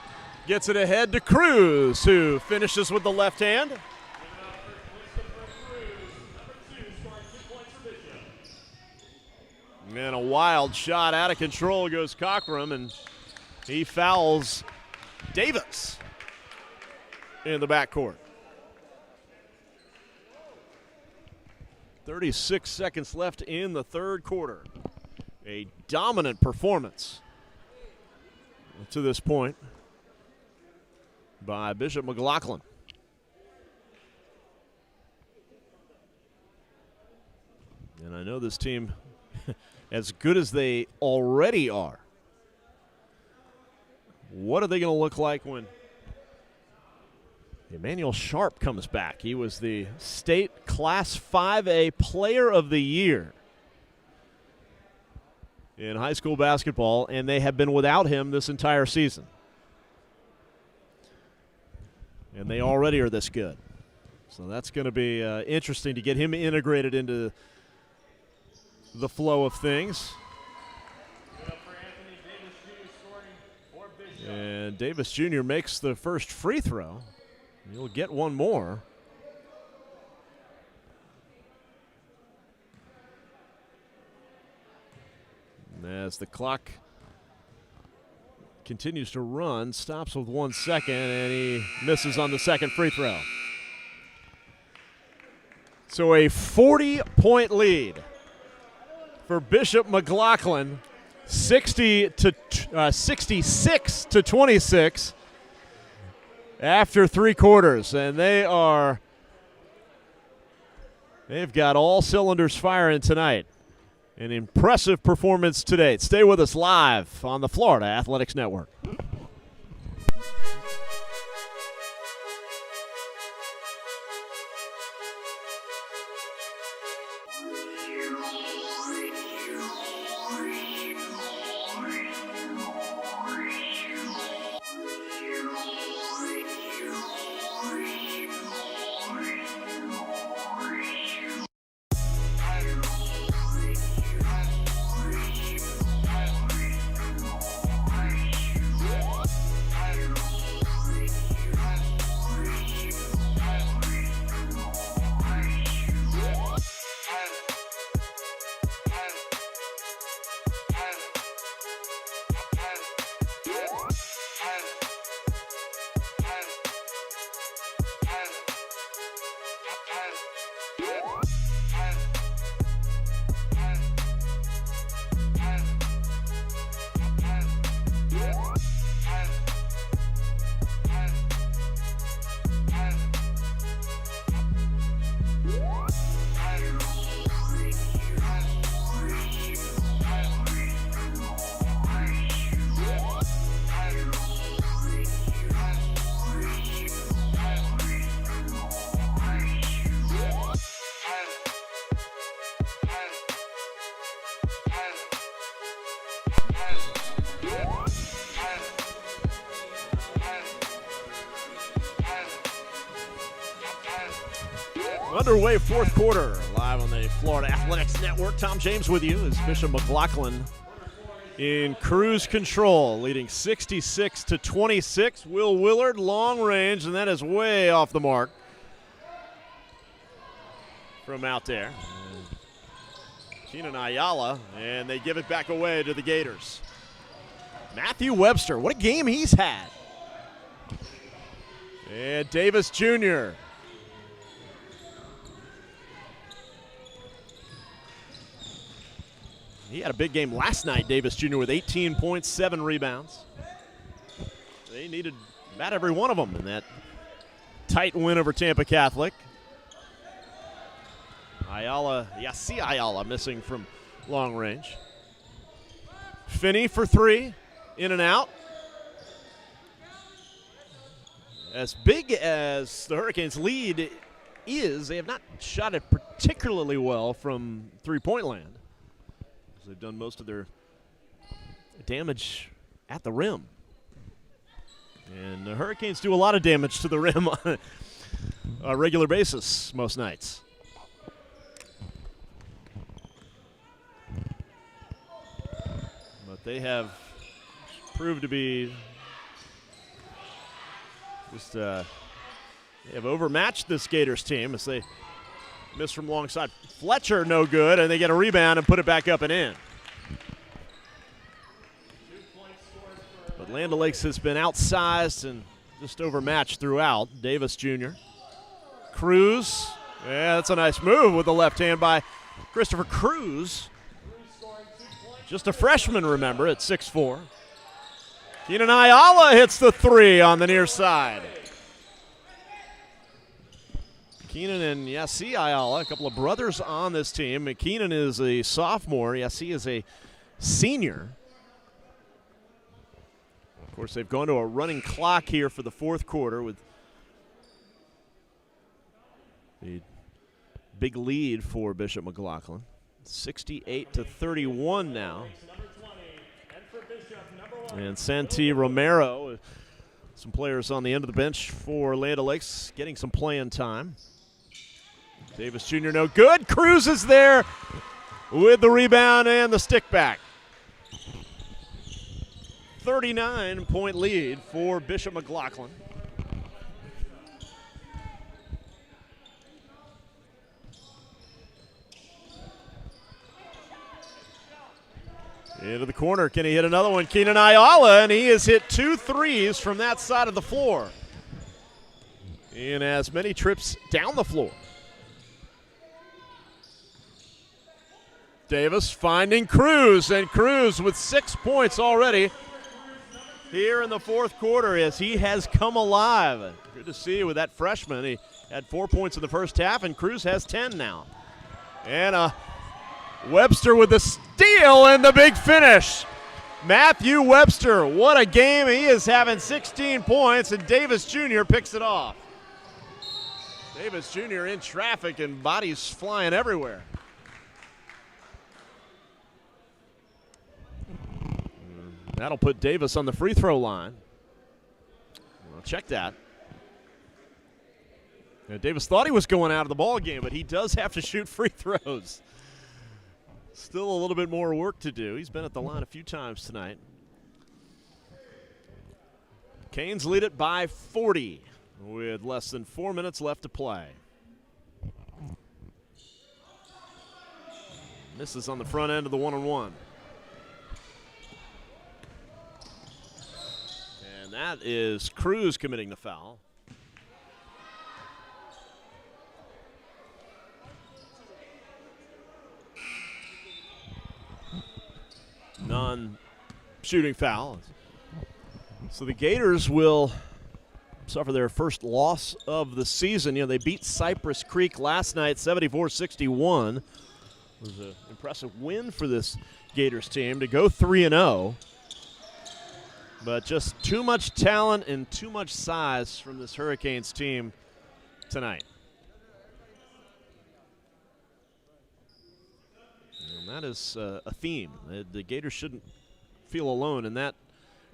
gets it ahead to Cruz, who finishes with the left hand. And a wild shot out of control goes Cockrum, and he fouls Davis in the backcourt. 36 seconds left in the third quarter. A dominant performance to this point by Bishop McLaughlin. And I know this team, as good as they already are, what are they going to look like when Emmanuel Sharp comes back? He was the state Class 5A Player of the Year in high school basketball, and they have been without him this entire season. And they already are this good. So that's going to be interesting to get him integrated into the flow of things. And Davis Jr. makes the first free throw. He'll get one more. As the clock continues to run, stops with 1 second, and he misses on the second free throw. So a 40-point lead for Bishop McLaughlin, 66-26 after three quarters, and they've got all cylinders firing tonight. An impressive performance today. Stay with us live on the Florida Athletics Network. Underway fourth quarter, live on the Florida Athletics Network. Tom James with you as Bishop McLaughlin in cruise control, leading 66-26. Will Willard, long range, and that is way off the mark from out there. Keenan Ayala, and they give it back away to the Gators. Matthew Webster, what a game he's had. And Davis Jr. He had a big game last night, Davis Jr., with 18 points, 7 rebounds. They needed about every one of them in that tight win over Tampa Catholic. Ayala missing from long range. Finney for 3, in and out. As big as the Hurricanes' lead is, they have not shot it particularly well from three-point land. They've done most of their damage at the rim. And the Hurricanes do a lot of damage to the rim on a regular basis most nights. But they have proved to be just they have overmatched this Gators team as they miss from long side. Fletcher no good, and they get a rebound and put it back up and in. But Land O'Lakes has been outsized and just overmatched throughout. Davis Jr. Cruz, yeah, that's a nice move with the left hand by Christopher Cruz. Just a freshman, remember, at 6'4". Keenan Ayala hits the 3 on the near side. Keenan and Yassi Ayala, a couple of brothers on this team. Keenan is a sophomore. Yassi is a senior. Of course, they've gone to a running clock here for the fourth quarter with the big lead for Bishop McLaughlin. 68-31 now. And Santi Romero, some players on the end of the bench for Land O'Lakes, getting some playing time. Davis Jr. no good. Cruz is there with the rebound and the stick back. 39-point lead for Bishop McLaughlin. Into the corner. Can he hit another one? Keenan Ayala, and he has hit 2 threes from that side of the floor in as many trips down the floor. Davis finding Cruz, and Cruz with 6 points already here in the fourth quarter as he has come alive. Good to see with that freshman. He had 4 points in the first half, and Cruz has 10 now. And Webster with the steal and the big finish. Matthew Webster, what a game. He is having 16 points, and Davis Jr. picks it off. Davis Jr. in traffic and bodies flying everywhere. That'll put Davis on the free throw line. Well, check that. Now, Davis thought he was going out of the ball game, but he does have to shoot free throws. Still a little bit more work to do. He's been at the line a few times tonight. Canes lead it by 40 with less than 4 minutes left to play. Misses on the front end of the one-on-one. And that is Cruz committing the foul. Non-shooting foul. So the Gators will suffer their first loss of the season. You know, they beat Cypress Creek last night, 74-61. It was an impressive win for this Gators team to go 3-0. But just too much talent and too much size from this Hurricanes team tonight. And that is a theme. The Gators shouldn't feel alone in that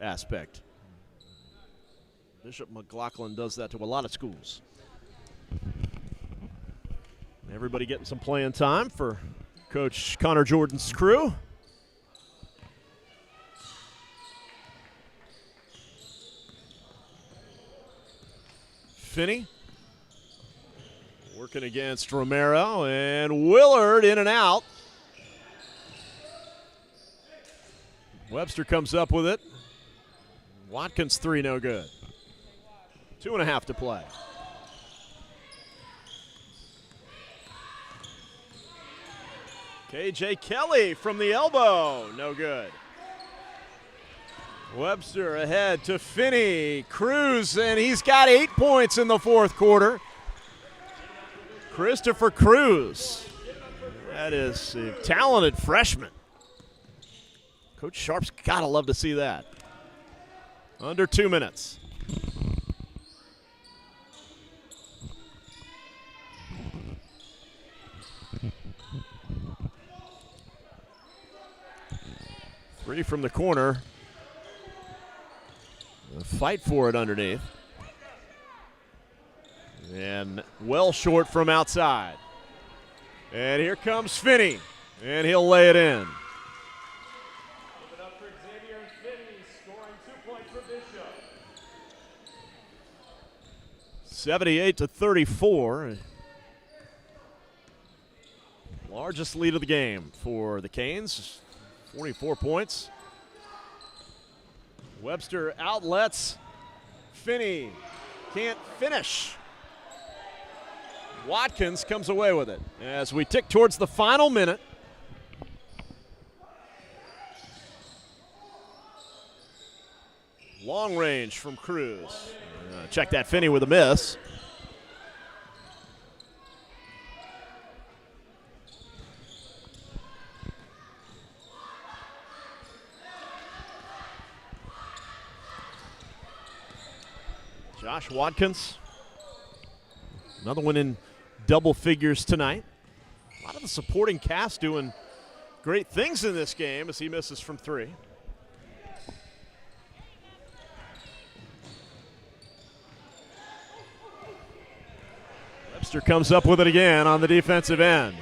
aspect. Bishop McLaughlin does that to a lot of schools. Everybody getting some playing time for Coach Connor Jordan's crew. Finney working against Romero, and Willard in and out. Webster comes up with it. Watkins' three, no good. 2.5 to play. KJ Kelly from the elbow, no good. Webster ahead to Finney. Cruz, and he's got 8 points in the fourth quarter. Christopher Cruz. That is a talented freshman. Coach Sharp's got to love to see that. Under 2 minutes. Three from the corner. Fight for it underneath. And well short from outside. And here comes Finney, and he'll lay it in. Give it up for Xavier Finney, scoring 2 points for Bishop. 78-34. Largest lead of the game for the Canes, 44 points. Webster outlets. Finney can't finish. Watkins comes away with it as we tick towards the final minute. Long range from Cruz. Check that, Finney with a miss. Josh Watkins, another one in double figures tonight. A lot of the supporting cast doing great things in this game as he misses from three. Webster comes up with it again on the defensive end.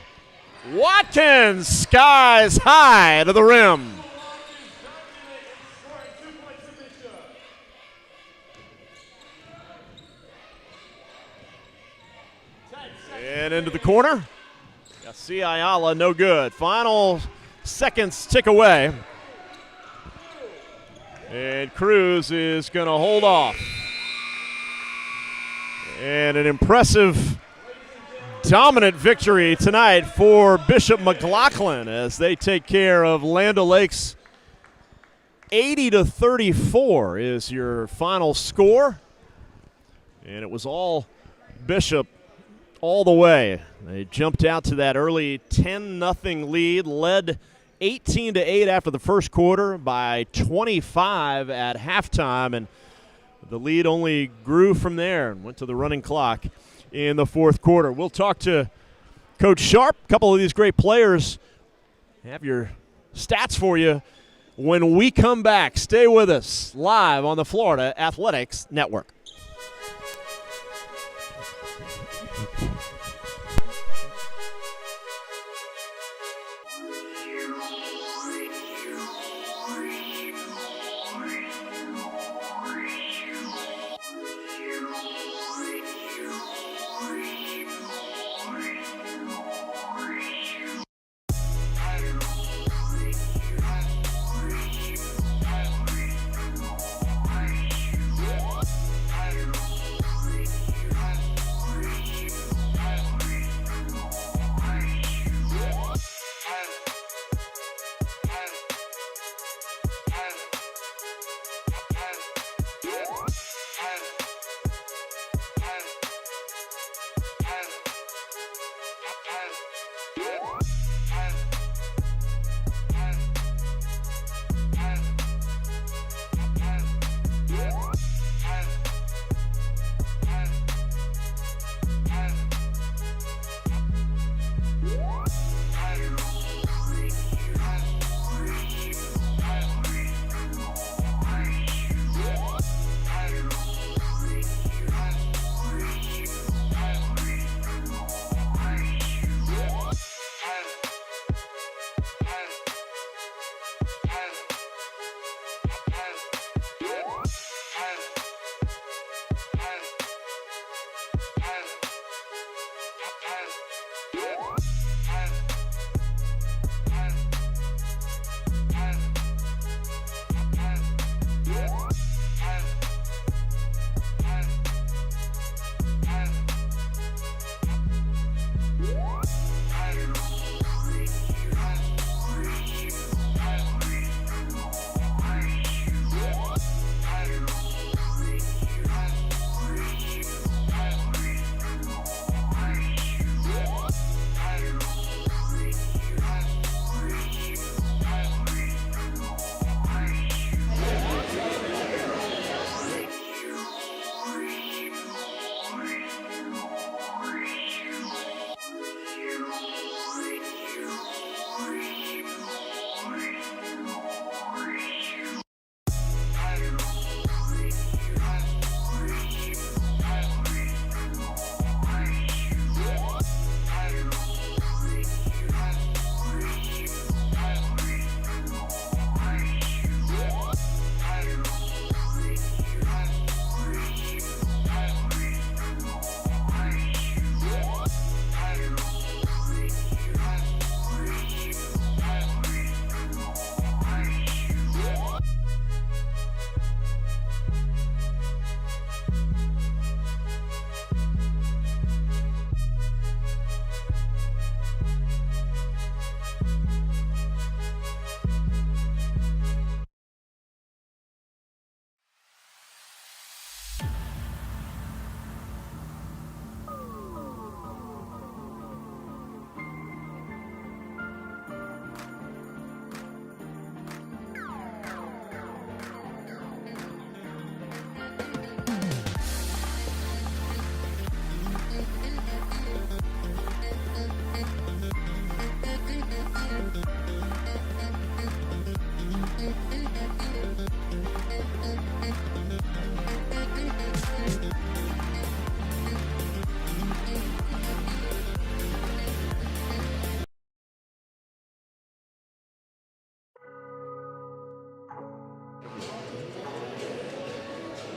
Watkins skies high to the rim. And into the corner. Garcia Ayala, no good. Final seconds tick away. And Cruz is going to hold off. And an impressive, dominant victory tonight for Bishop McLaughlin as they take care of Land O'Lakes. 80-34 is your final score. And it was all Bishop all the way. They jumped out to that early 10-0 lead, led 18-8 after the first quarter, by 25 at halftime, and the lead only grew from there and went to the running clock in the fourth quarter. We'll talk to Coach Sharp. A couple of these great players have your stats for you when we come back. Stay with us live on the Florida Athletics Network.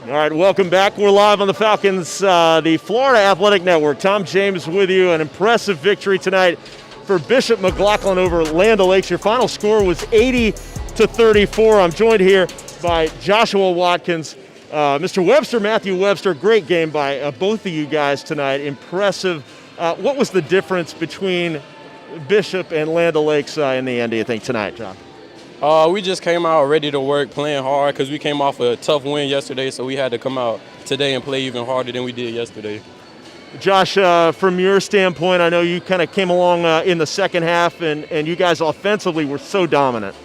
All right, welcome back. We're live on the Falcons, the Florida Athletic Network. Tom James with you. An impressive victory tonight for Bishop McLaughlin over Land O'Lakes. Your final score was 80-34. I'm joined here by Joshua Watkins, Mr. Webster, Matthew Webster. Great game by both of you guys tonight. Impressive. What was the difference between Bishop and Land O'Lakes in the end, do you think, tonight, John? We just came out ready to work, playing hard, because we came off a tough win yesterday, so we had to come out today and play even harder than we did yesterday. Josh, from your standpoint, I know you kind of came along in the second half, and you guys offensively were so dominant.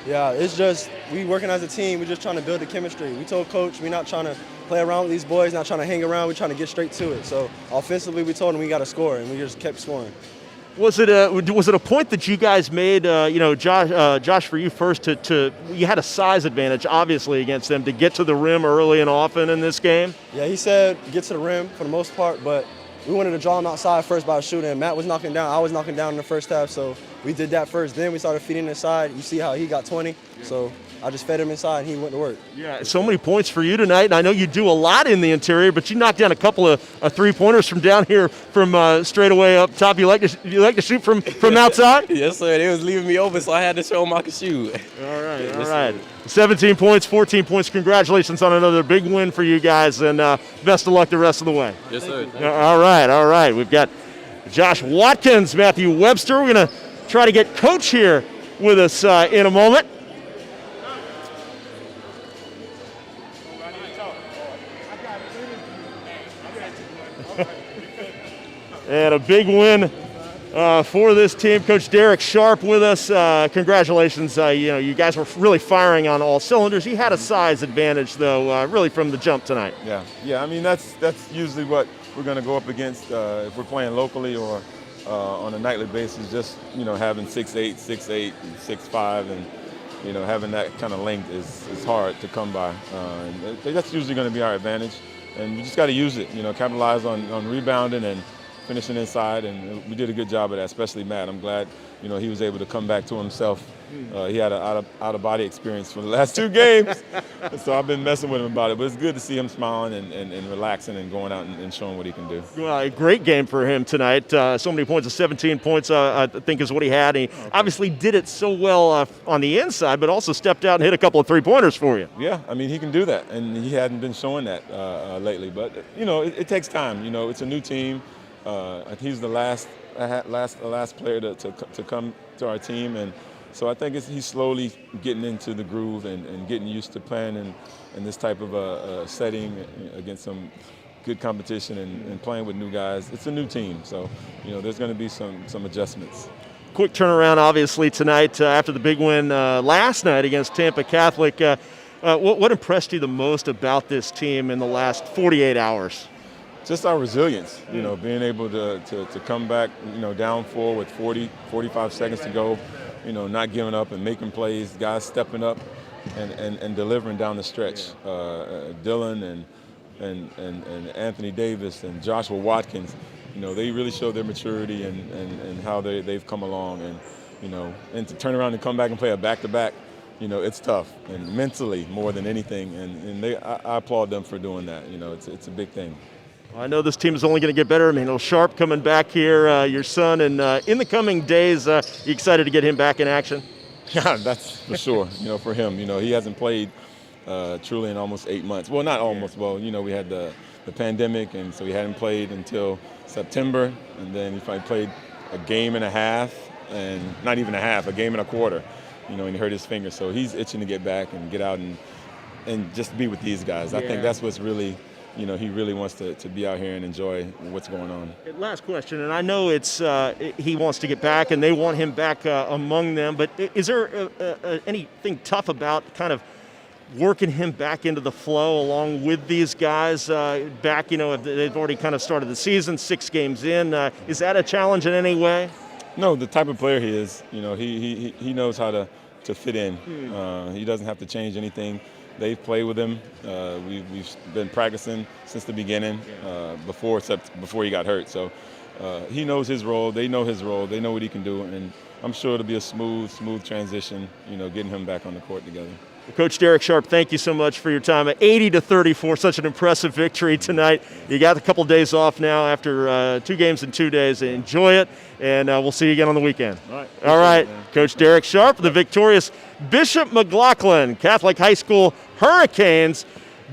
Yeah, it's just we working as a team. We're just trying to build the chemistry. We told Coach we're not trying to play around with these boys, not trying to hang around. We're trying to get straight to it. So offensively, we told them we got to score, and we just kept scoring. Was it a point that you guys made, Josh, for you first, to you had a size advantage, obviously, against them to get to the rim early and often in this game? Yeah, he said get to the rim for the most part, but we wanted to draw him outside first by shooting. Matt was knocking down, I was knocking down in the first half, so we did that first. Then we started feeding inside. You see how he got 20, so I just fed him inside, and he went to work. Yeah, so many points for you tonight, and I know you do a lot in the interior, but you knocked down a couple of three-pointers from down here from straight away up top. You like to shoot from outside? Yes, sir. They was leaving me open, so I had to show them I could shoot. All right. 17 points, 14 points. Congratulations on another big win for you guys, and best of luck the rest of the way. Yes, sir. All right. We've got Josh Watkins, Matthew Webster. We're going to try to get Coach here with us in a moment. And a big win for this team. Coach Derek Sharp with us. Congratulations. You guys were really firing on all cylinders. You had a size advantage, though, really from the jump tonight. Yeah. I mean, that's usually what we're going to go up against if we're playing locally or on a nightly basis. Just having 6'8", 6'8", and 6'5", and having that kind of length is hard to come by. And that's usually going to be our advantage, and we just got to use it. Capitalize on rebounding and finishing inside, and we did a good job of that, especially Matt. I'm glad, he was able to come back to himself. He had an out-of-body experience for the last 2 games, so I've been messing with him about it. But it's good to see him smiling and relaxing and going out and showing what he can do. Well, a great game for him tonight. So many points, 17 points, I think is what he had. He obviously did it so well on the inside, but also stepped out and hit a couple of three-pointers for you. Yeah, I mean, he can do that, and he hadn't been showing that lately. But, it takes time. It's a new team. He's the last player to come to our team, and so I think he's slowly getting into the groove and getting used to playing in this type of a setting against some good competition and playing with new guys. It's a new team, so there's going to be some adjustments. Quick turnaround, obviously, tonight after the big win last night against Tampa Catholic. What impressed you the most about this team in the last 48 hours? Just our resilience, being able to come back, down 4 with 45 seconds to go, not giving up and making plays, guys stepping up and delivering down the stretch. Dylan and Anthony Davis and Joshua Watkins, they really showed their maturity and how they've come along. And to turn around and come back and play a back-to-back, it's tough, and mentally more than anything. And I applaud them for doing that. It's a big thing. I know this team is only going to get better. I mean, Sharp coming back here, your son, and in the coming days, you excited to get him back in action? Yeah, that's for sure. For him, he hasn't played truly in almost 8 months. Well, not almost. Well, we had the pandemic, and so he hadn't played until September, and then he probably played a game and a half, and not even a half, a game and a quarter, and he hurt his finger. So he's itching to get back and get out and just be with these guys. I think that's what's really he really wants to be out here and enjoy what's going on. Last question, and I know it's he wants to get back and they want him back among them, but is there anything tough about kind of working him back into the flow along with these guys back, they've already kind of started the season, 6 games in. Is that a challenge in any way? No, the type of player he is, he knows how to fit in. He doesn't have to change anything. They've played with him. We've been practicing since the beginning, before he got hurt. So he knows his role. They know his role. They know what he can do, and I'm sure it'll be a smooth transition. Getting him back on the court together. Coach Derek Sharp, thank you so much for your time. 80-34, such an impressive victory tonight. You got a couple days off now after 2 games in 2 days. Enjoy it, and we'll see you again on the weekend. All right. Coach Derek Sharp, the victorious Bishop McLaughlin Catholic High School Hurricanes.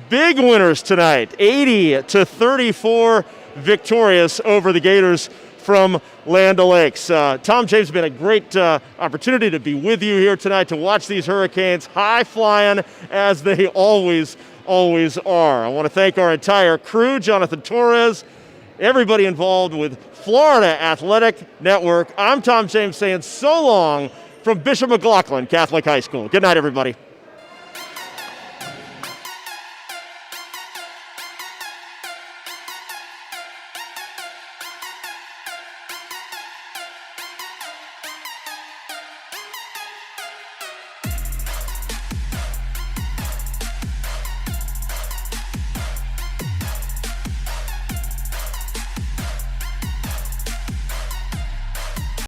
Big winners tonight, 80-34, victorious over the Gators from Land O'Lakes. Tom James, been a great opportunity to be with you here tonight to watch these Hurricanes high-flying as they always are. I want to thank our entire crew, Jonathan Torres, everybody involved with Florida Athletic Network. I'm Tom James saying so long from Bishop McLaughlin Catholic High School. Good night, everybody.